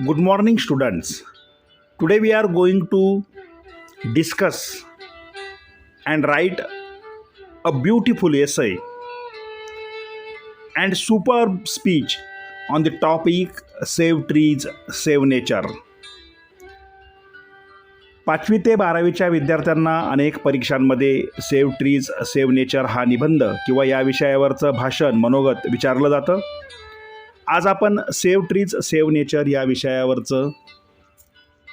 Good morning, students. Today we are going to discuss and write a beautiful essay and superb speech on the topic Save Trees, Save Nature. 5वी ते 12वीच्या विद्यार्थ्यांना अनेक परीक्षांमध्ये save trees save nature हा निबंध किंवा या विषयावरचं भाषण मनोगत विचारलं जातं. आज आपण सेव्ह ट्रीज सेव्ह नेचर या विषयावरचं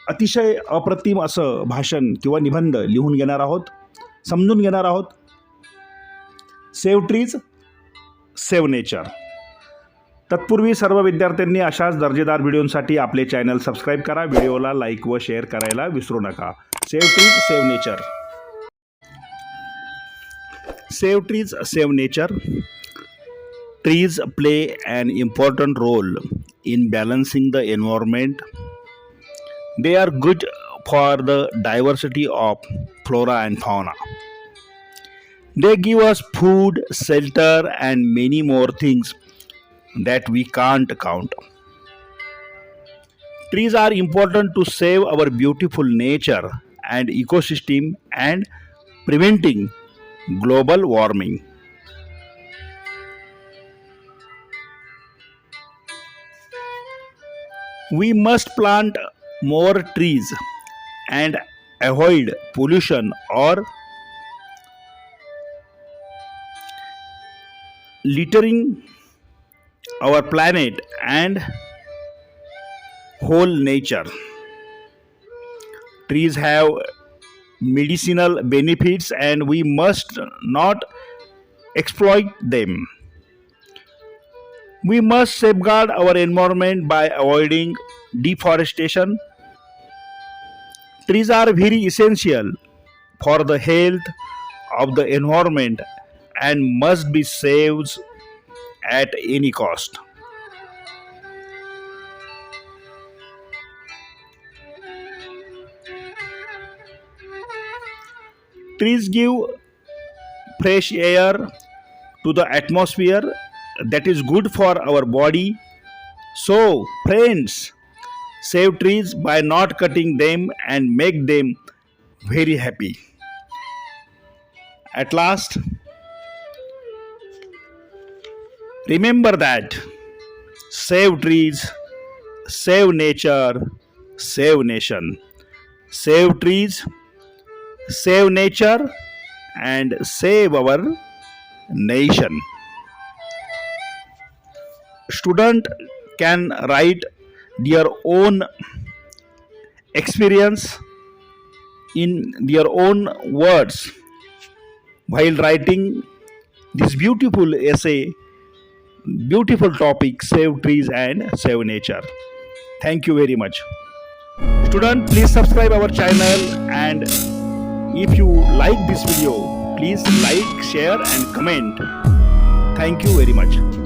अतिशय अप्रतिम असं भाषण किंवा निबंध लिहून घेणार आहोत, समजून घेणार आहोत. Save trees save nature. तत्पूर्वी सर्व विद्यार्थ्यांनी अशाच दर्जेदार व्हिडिओसाठी आपले चॅनल सबस्क्राईब करा. व्हिडिओला लाईक व शेअर करायला विसरू नका. Save trees save nature. Save trees save nature. Trees play an important role in balancing the environment. They are good for the diversity of flora and fauna. They give us food, shelter, and many more things that we can't count. Trees are important to save our beautiful nature and ecosystem and preventing global warming. We must plant more trees and avoid pollution or littering our planet and whole nature. Trees have medicinal benefits and we must not exploit them. We must safeguard our environment by avoiding deforestation. Trees are very essential for the health of the environment and must be saved at any cost. Trees give fresh air to the atmosphere that is good for our body. So, friends, save trees by not cutting them and make them very happy. At last, remember that save trees, save nature, save nation. Save trees, save nature, and save our nation. Student can write their own experience in their own words while writing this beautiful essay, beautiful topic, save trees and save nature. Thank you very much. Student, please subscribe our channel, and if you like this video, please like, share and comment. Thank you very much.